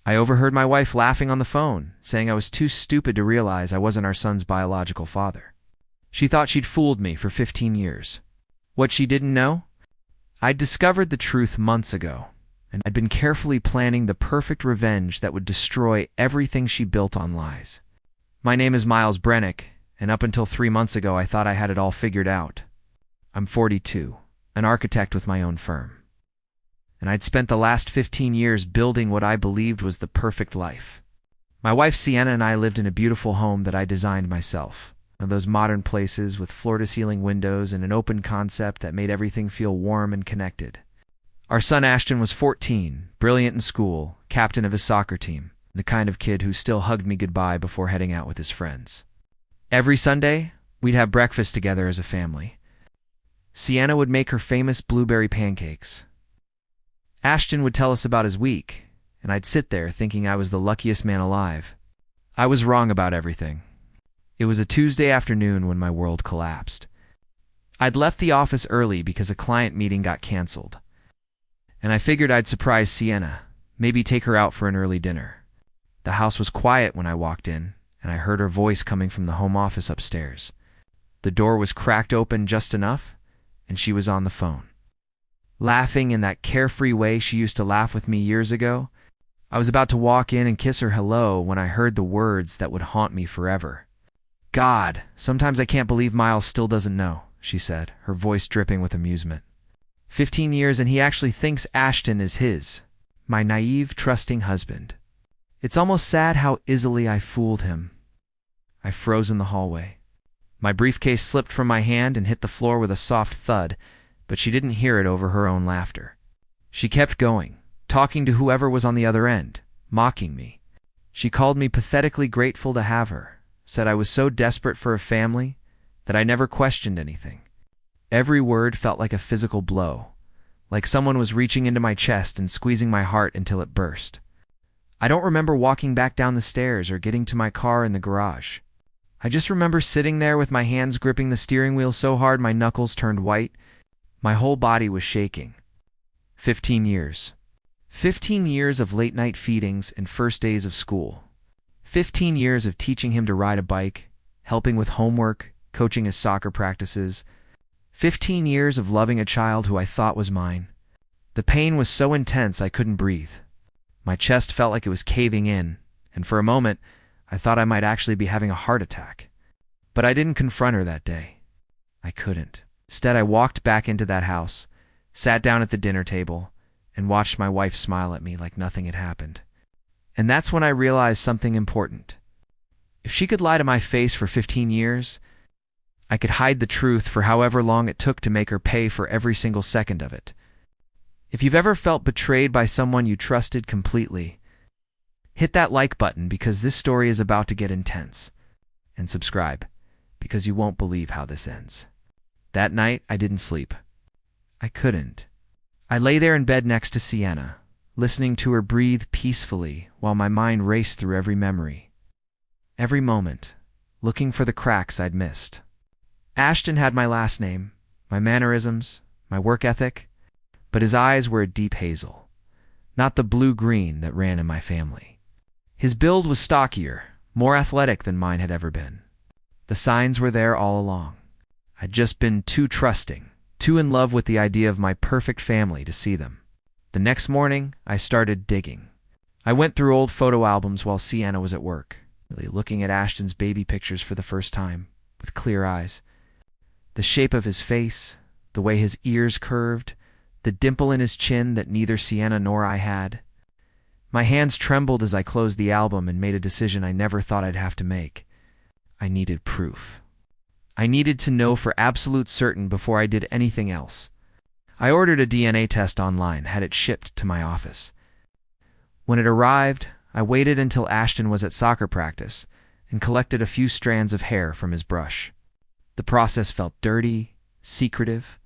I overheard my wife laughing on the phone, saying I was too stupid to realize I wasn't our son's biological father. She thought she'd fooled me for 15 years. What she didn't know? I'd discovered the truth months ago, and I'd been carefully planning the perfect revenge that would destroy everything she built on lies. My name is Miles Brennick, and up until 3 months ago I thought I had it all figured out. I'm 42, an architect with my own firm. And I'd spent the last 15 years building what I believed was the perfect life. My wife Sienna and I lived in a beautiful home that I designed myself. One of those modern places with floor-to-ceiling windows and an open concept that made everything feel warm and connected. Our son Ashton was 14, brilliant in school, captain of his soccer team, the kind of kid who still hugged me goodbye before heading out with his friends. Every Sunday, we'd have breakfast together as a family. Sienna would make her famous blueberry pancakes. Ashton would tell us about his week, and I'd sit there thinking I was the luckiest man alive. I was wrong about everything. It was a Tuesday afternoon when my world collapsed. I'd left the office early because a client meeting got canceled, and I figured I'd surprise Sienna, maybe take her out for an early dinner. The house was quiet when I walked in, and I heard her voice coming from the home office upstairs. The door was cracked open just enough, and she was on the phone. Laughing in that carefree way she used to laugh with me years ago, I was about to walk in and kiss her hello when I heard the words that would haunt me forever. "God, sometimes I can't believe Miles still doesn't know," she said, her voice dripping with amusement. 15 years and he actually thinks Ashton is his, my naive, trusting husband. It's almost sad how easily I fooled him. I froze in the hallway. My briefcase slipped from my hand and hit the floor with a soft thud, but she didn't hear it over her own laughter. She kept going, talking to whoever was on the other end, mocking me. She called me pathetically grateful to have her, said I was so desperate for a family that I never questioned anything. Every word felt like a physical blow, like someone was reaching into my chest and squeezing my heart until it burst. I don't remember walking back down the stairs or getting to my car in the garage. I just remember sitting there with my hands gripping the steering wheel so hard my knuckles turned white. My whole body was shaking. 15 years. 15 years of late-night feedings and first days of school. 15 years of teaching him to ride a bike, helping with homework, coaching his soccer practices. 15 years of loving a child who I thought was mine. The pain was so intense I couldn't breathe. My chest felt like it was caving in, and for a moment, I thought I might actually be having a heart attack. But I didn't confront her that day. I couldn't. Instead, I walked back into that house, sat down at the dinner table, and watched my wife smile at me like nothing had happened. And that's when I realized something important. If she could lie to my face for 15 years, I could hide the truth for however long it took to make her pay for every single second of it. If you've ever felt betrayed by someone you trusted completely, hit that like button because this story is about to get intense. And subscribe, because you won't believe how this ends. That night, I didn't sleep. I couldn't. I lay there in bed next to Sienna, listening to her breathe peacefully while my mind raced through every memory. Every moment, looking for the cracks I'd missed. Ashton had my last name, my mannerisms, my work ethic, but his eyes were a deep hazel, not the blue-green that ran in my family. His build was stockier, more athletic than mine had ever been. The signs were there all along. I'd just been too trusting, too in love with the idea of my perfect family to see them. The next morning, I started digging. I went through old photo albums while Sienna was at work, really looking at Ashton's baby pictures for the first time, with clear eyes. The shape of his face, the way his ears curved, the dimple in his chin that neither Sienna nor I had. My hands trembled as I closed the album and made a decision I never thought I'd have to make. I needed proof. I needed to know for absolute certain before I did anything else. I ordered a DNA test online, had it shipped to my office. When it arrived, I waited until Ashton was at soccer practice and collected a few strands of hair from his brush. The process felt dirty, secretive,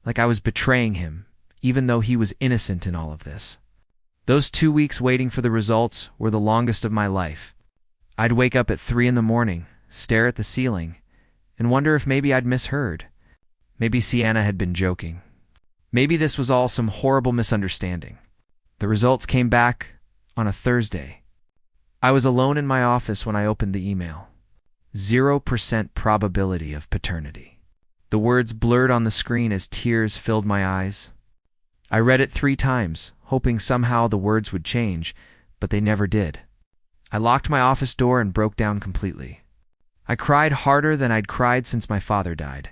like I was betraying him, even though he was innocent in all of this. Those 2 weeks waiting for the results were the longest of my life. I'd wake up at 3 in the morning, stare at the ceiling, and wonder if maybe I'd misheard. Maybe Sienna had been joking. Maybe this was all some horrible misunderstanding. The results came back on a Thursday. I was alone in my office when I opened the email. 0% probability of paternity. The words blurred on the screen as tears filled my eyes. I read it 3 times, hoping somehow the words would change, but they never did. I locked my office door and broke down completely. I cried harder than I'd cried since my father died,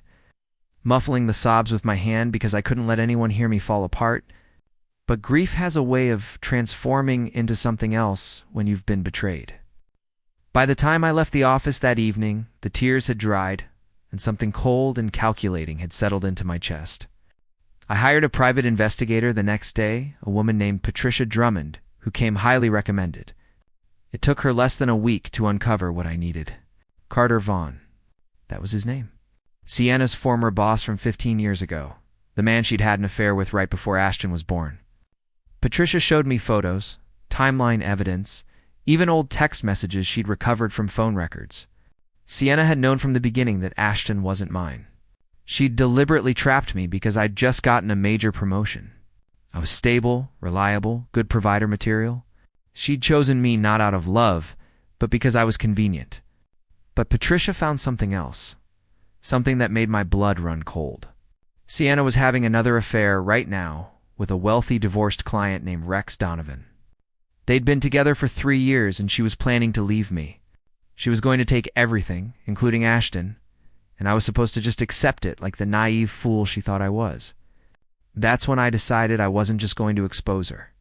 muffling the sobs with my hand because I couldn't let anyone hear me fall apart. But grief has a way of transforming into something else when you've been betrayed. By the time I left the office that evening, the tears had dried, and something cold and calculating had settled into my chest. I hired a private investigator the next day, a woman named Patricia Drummond, who came highly recommended. It took her less than a week to uncover what I needed. Carter Vaughn. That was his name. Sienna's former boss from 15 years ago, the man she'd had an affair with right before Ashton was born. Patricia showed me photos, timeline evidence, even old text messages she'd recovered from phone records. Sienna had known from the beginning that Ashton wasn't mine. She'd deliberately trapped me because I'd just gotten a major promotion. I was stable, reliable, good provider material. She'd chosen me not out of love, but because I was convenient. But Patricia found something else, something that made my blood run cold. Sienna was having another affair right now with a wealthy divorced client named Rex Donovan. They'd been together for 3 years and she was planning to leave me. She was going to take everything, including Ashton, and I was supposed to just accept it like the naive fool she thought I was. That's when I decided I wasn't just going to expose her.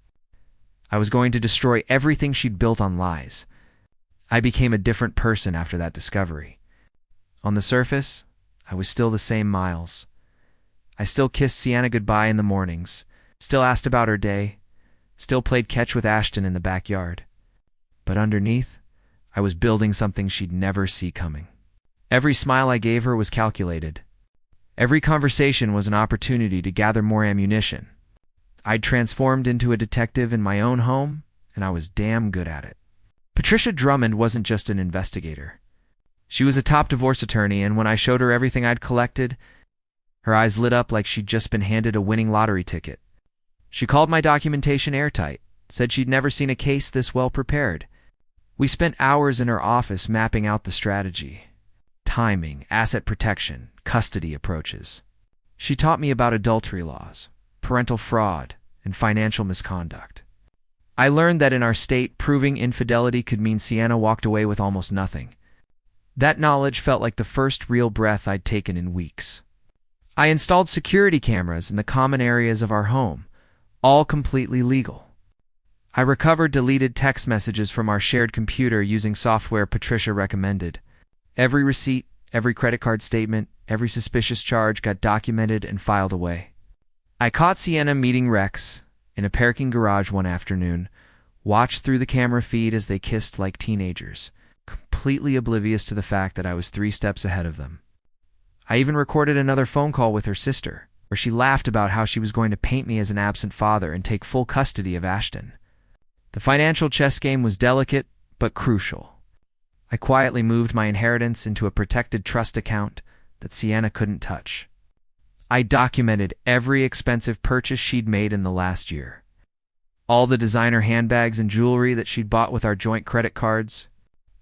I was going to destroy everything she'd built on lies. I became a different person after that discovery. On the surface, I was still the same Miles. I still kissed Sienna goodbye in the mornings, still asked about her day, still played catch with Ashton in the backyard. But underneath, I was building something she'd never see coming. Every smile I gave her was calculated. Every conversation was an opportunity to gather more ammunition. I'd transformed into a detective in my own home, and I was damn good at it. Patricia Drummond wasn't just an investigator. She was a top divorce attorney, and when I showed her everything I'd collected, her eyes lit up like she'd just been handed a winning lottery ticket. She called my documentation airtight, said she'd never seen a case this well prepared. We spent hours in her office mapping out the strategy, timing, asset protection, custody approaches. She taught me about adultery laws, parental fraud, and financial misconduct. I learned that in our state, proving infidelity could mean Sienna walked away with almost nothing. That knowledge felt like the first real breath I'd taken in weeks. I installed security cameras in the common areas of our home, all completely legal. I recovered deleted text messages from our shared computer using software Patricia recommended. Every receipt, every credit card statement, every suspicious charge got documented and filed away. I caught Sienna meeting Rex in a parking garage one afternoon, watched through the camera feed as they kissed like teenagers, completely oblivious to the fact that I was 3 steps ahead of them. I even recorded another phone call with her sister, where she laughed about how she was going to paint me as an absent father and take full custody of Ashton. The financial chess game was delicate, but crucial. I quietly moved my inheritance into a protected trust account that Sienna couldn't touch. I documented every expensive purchase she'd made in the last year. All the designer handbags and jewelry that she'd bought with our joint credit cards.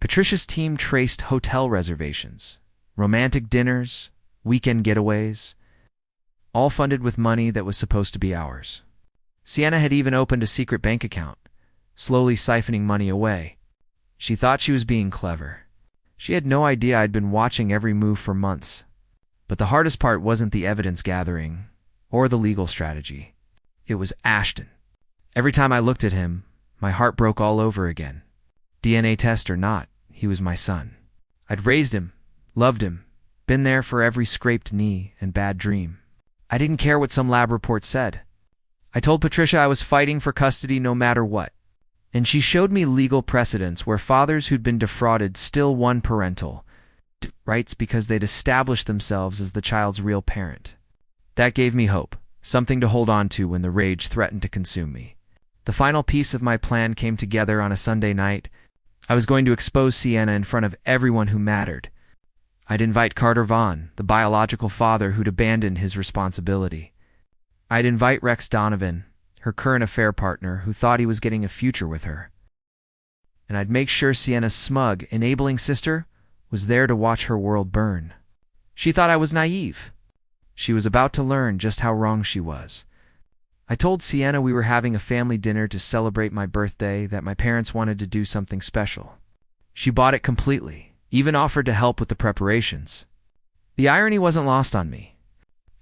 Patricia's team traced hotel reservations, romantic dinners, weekend getaways, all funded with money that was supposed to be ours. Sienna had even opened a secret bank account, slowly siphoning money away. She thought she was being clever. She had no idea I'd been watching every move for months. But the hardest part wasn't the evidence gathering or the legal strategy. It was Ashton. Every time I looked at him, my heart broke all over again. DNA test or not, he was my son. I'd raised him, loved him, been there for every scraped knee and bad dream. I didn't care what some lab report said. I told Patricia I was fighting for custody no matter what. And she showed me legal precedents where fathers who'd been defrauded still won parental rights because they'd established themselves as the child's real parent. That gave me hope, something to hold on to when the rage threatened to consume me. The final piece of my plan came together on a Sunday night. I was going to expose Sienna in front of everyone who mattered. I'd invite Carter Vaughn, the biological father who'd abandoned his responsibility. I'd invite Rex Donovan, her current affair partner who thought he was getting a future with her. And I'd make sure Sienna's smug, enabling sister was there to watch her world burn. She thought I was naive. She was about to learn just how wrong she was. I told Sienna we were having a family dinner to celebrate my birthday, that my parents wanted to do something special. She bought it completely, even offered to help with the preparations. The irony wasn't lost on me.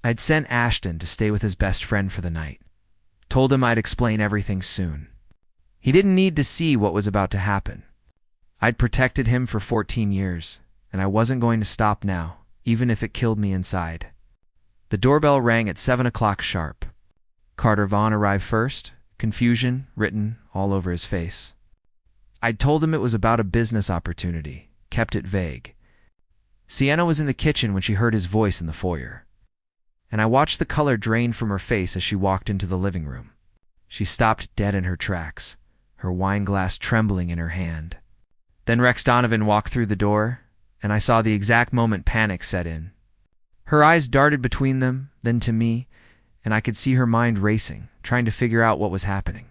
I'd sent Ashton to stay with his best friend for the night. Told him I'd explain everything soon. He didn't need to see what was about to happen. I'd protected him for 14 years, and I wasn't going to stop now, even if it killed me inside. The doorbell rang at 7 o'clock sharp. Carter Vaughn arrived first, confusion written all over his face. I'd told him it was about a business opportunity, kept it vague. Sienna was in the kitchen when she heard his voice in the foyer, and I watched the color drain from her face as she walked into the living room. She stopped dead in her tracks, her wine glass trembling in her hand. Then Rex Donovan walked through the door, and I saw the exact moment panic set in. Her eyes darted between them, then to me, and I could see her mind racing, trying to figure out what was happening.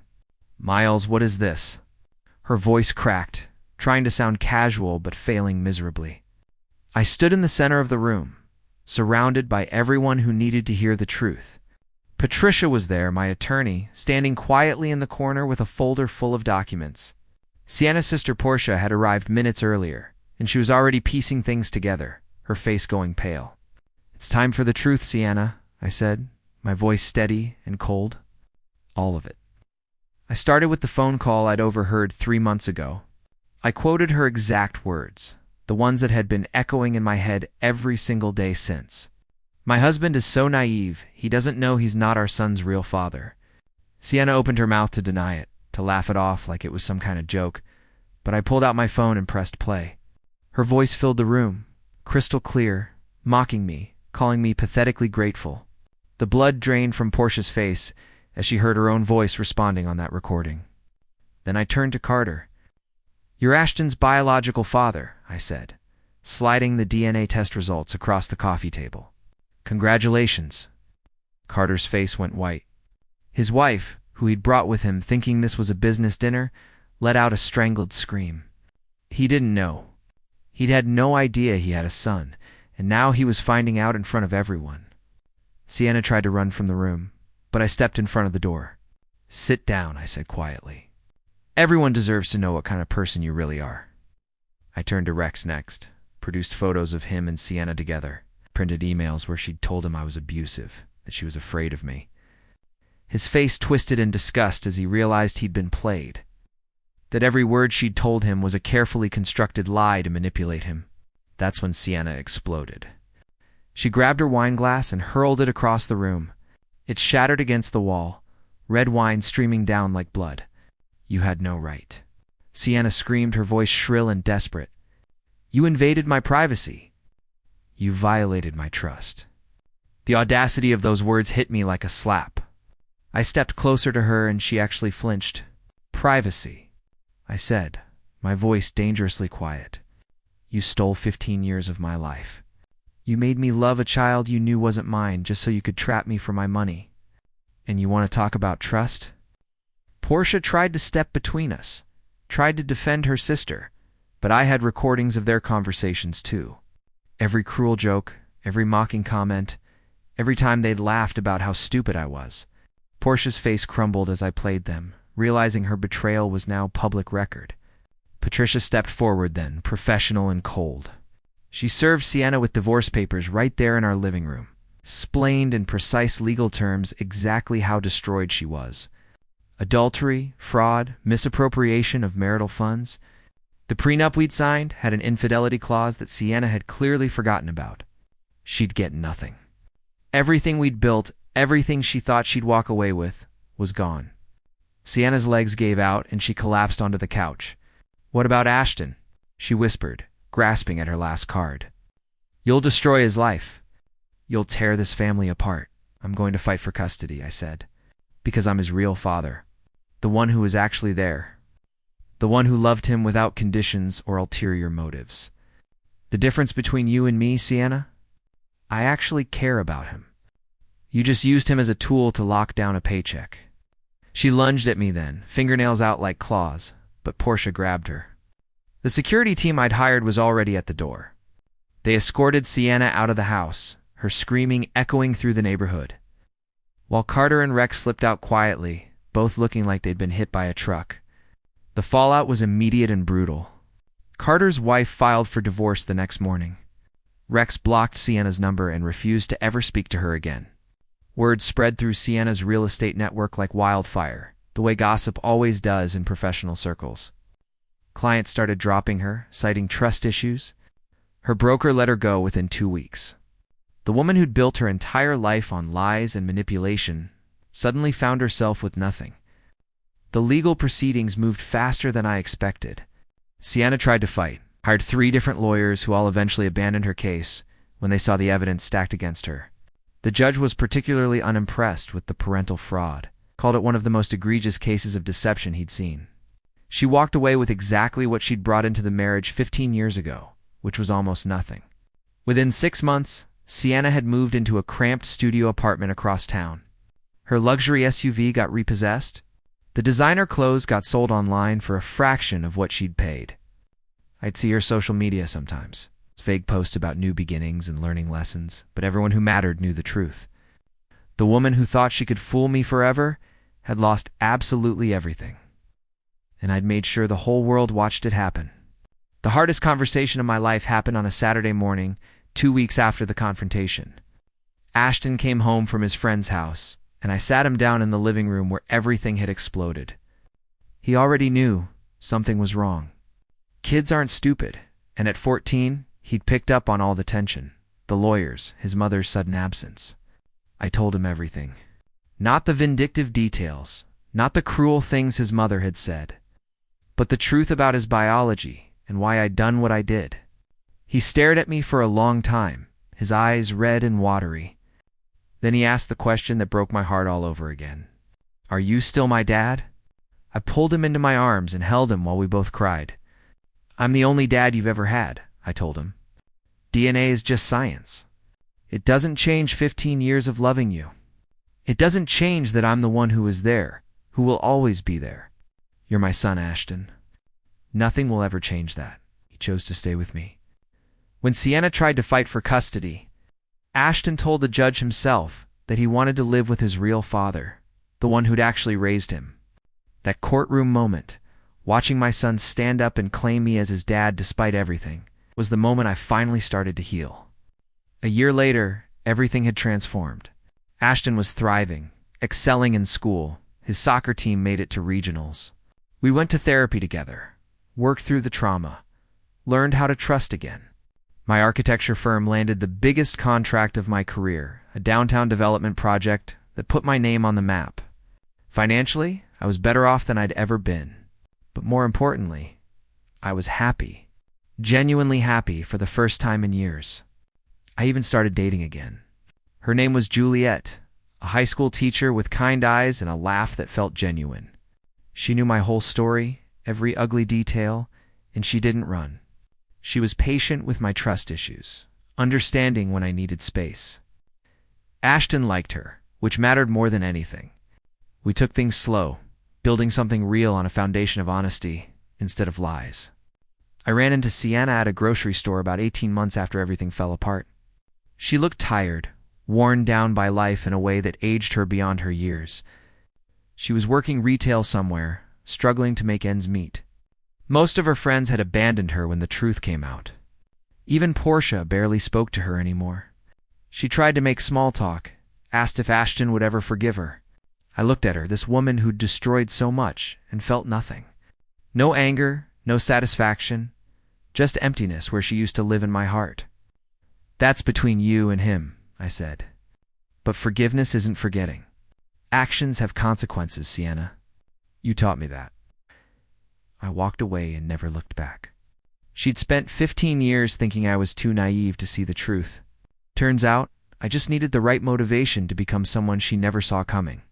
"Miles, what is this?" Her voice cracked, trying to sound casual but failing miserably. I stood in the center of the room, surrounded by everyone who needed to hear the truth. Patricia was there, my attorney, standing quietly in the corner with a folder full of documents. Sienna's sister Portia had arrived minutes earlier, and she was already piecing things together, her face going pale. "It's time for the truth, Sienna," I said, my voice steady and cold. "All of it." I started with the phone call I'd overheard 3 months ago. I quoted her exact words, the ones that had been echoing in my head every single day since. "My husband is so naive, he doesn't know he's not our son's real father." Sienna opened her mouth to deny it, to laugh it off like it was some kind of joke, but I pulled out my phone and pressed play. Her voice filled the room, crystal clear, mocking me, calling me pathetically grateful. The blood drained from Portia's face as she heard her own voice responding on that recording. Then I turned to Carter. "You're Ashton's biological father," I said, sliding the DNA test results across the coffee table. "Congratulations." Carter's face went white. His wife, who he'd brought with him thinking this was a business dinner, let out a strangled scream. He didn't know. He'd had no idea he had a son, and now he was finding out in front of everyone. Sienna tried to run from the room, but I stepped in front of the door. "Sit down," I said quietly. "Everyone deserves to know what kind of person you really are." I turned to Rex next, produced photos of him and Sienna together, printed emails where she'd told him I was abusive, that she was afraid of me. His face twisted in disgust as he realized he'd been played, that every word she'd told him was a carefully constructed lie to manipulate him. That's when Sienna exploded. She grabbed her wine glass and hurled it across the room. It shattered against the wall, red wine streaming down like blood. "You had no right." Sienna screamed, her voice shrill and desperate. "You invaded my privacy. You violated my trust." The audacity of those words hit me like a slap. I stepped closer to her and she actually flinched. "Privacy," I said, my voice dangerously quiet. "You stole 15 years of my life. You made me love a child you knew wasn't mine just so you could trap me for my money. And you want to talk about trust?" Portia tried to step between us, tried to defend her sister, but I had recordings of their conversations too. Every cruel joke, every mocking comment, every time they'd laughed about how stupid I was. Portia's face crumbled as I played them, realizing her betrayal was now public record. Patricia stepped forward then, professional and cold. She served Sienna with divorce papers right there in our living room, explained in precise legal terms exactly how destroyed she was. Adultery, fraud, misappropriation of marital funds. The prenup we'd signed had an infidelity clause that Sienna had clearly forgotten about. She'd get nothing. Everything we'd built, everything she thought she'd walk away with, was gone. Sienna's legs gave out and she collapsed onto the couch. "What about Ashton?" she whispered, grasping at her last card. "You'll destroy his life. You'll tear this family apart. I'm going to fight for custody," I said, "because I'm his real father, the one who was actually there, the one who loved him without conditions or ulterior motives. The difference between you and me, Sienna? I actually care about him. You just used him as a tool to lock down a paycheck." She lunged at me then, fingernails out like claws, but Portia grabbed her. The security team I'd hired was already at the door. They escorted Sienna out of the house, her screaming echoing through the neighborhood. While Carter and Rex slipped out quietly, both looking like they'd been hit by a truck. The fallout was immediate and brutal. Carter's wife filed for divorce the next morning. Rex blocked Sienna's number and refused to ever speak to her again. Word spread through Sienna's real estate network like wildfire, the way gossip always does in professional circles. Clients started dropping her, citing trust issues. Her broker let her go within 2 weeks. The woman who'd built her entire life on lies and manipulation suddenly found herself with nothing. The legal proceedings moved faster than I expected. Sienna tried to fight, hired 3 different lawyers who all eventually abandoned her case when they saw the evidence stacked against her. The judge was particularly unimpressed with the parental fraud, called it one of the most egregious cases of deception he'd seen. She walked away with exactly what she'd brought into the marriage 15 years ago, which was almost nothing. Within 6 months, Sienna had moved into a cramped studio apartment across town. Her luxury SUV got repossessed. The designer clothes got sold online for a fraction of what she'd paid. I'd see her social media sometimes. It's vague posts about new beginnings and learning lessons, but everyone who mattered knew the truth. The woman who thought she could fool me forever had lost absolutely everything. And I'd made sure the whole world watched it happen. The hardest conversation of my life happened on a Saturday morning, 2 weeks after the confrontation. Ashton came home from his friend's house, and I sat him down in the living room where everything had exploded. He already knew something was wrong. Kids aren't stupid, and at 14, he'd picked up on all the tension, the lawyers, his mother's sudden absence. I told him everything. Not the vindictive details, not the cruel things his mother had said, but the truth about his biology and why I'd done what I did. He stared at me for a long time, his eyes red and watery. Then he asked the question that broke my heart all over again. "Are you still my dad?" I pulled him into my arms and held him while we both cried. "I'm the only dad you've ever had," I told him. "DNA is just science. It doesn't change 15 years of loving you. It doesn't change that I'm the one who is there, who will always be there. You're my son, Ashton. Nothing will ever change that." He chose to stay with me. When Sienna tried to fight for custody, Ashton told the judge himself that he wanted to live with his real father, the one who'd actually raised him. That courtroom moment, watching my son stand up and claim me as his dad despite everything, was the moment I finally started to heal. A year later, everything had transformed. Ashton was thriving, excelling in school. His soccer team made it to regionals. We went to therapy together, worked through the trauma, learned how to trust again. My architecture firm landed the biggest contract of my career, a downtown development project that put my name on the map. Financially, I was better off than I'd ever been. But more importantly, I was happy, genuinely happy for the first time in years. I even started dating again. Her name was Juliet, a high school teacher with kind eyes and a laugh that felt genuine. She knew my whole story, every ugly detail, and she didn't run. She was patient with my trust issues, understanding when I needed space. Ashton liked her, which mattered more than anything. We took things slow, building something real on a foundation of honesty instead of lies. I ran into Sienna at a grocery store about 18 months after everything fell apart. She looked tired, worn down by life in a way that aged her beyond her years. She was working retail somewhere, struggling to make ends meet. Most of her friends had abandoned her when the truth came out. Even Portia barely spoke to her anymore. She tried to make small talk, asked if Ashton would ever forgive her. I looked at her, this woman who'd destroyed so much, and felt nothing. No anger, no satisfaction, just emptiness where she used to live in my heart. "That's between you and him," I said. "But forgiveness isn't forgetting. Actions have consequences, Sienna. You taught me that." I walked away and never looked back. She'd spent 15 years thinking I was too naive to see the truth. Turns out, I just needed the right motivation to become someone she never saw coming.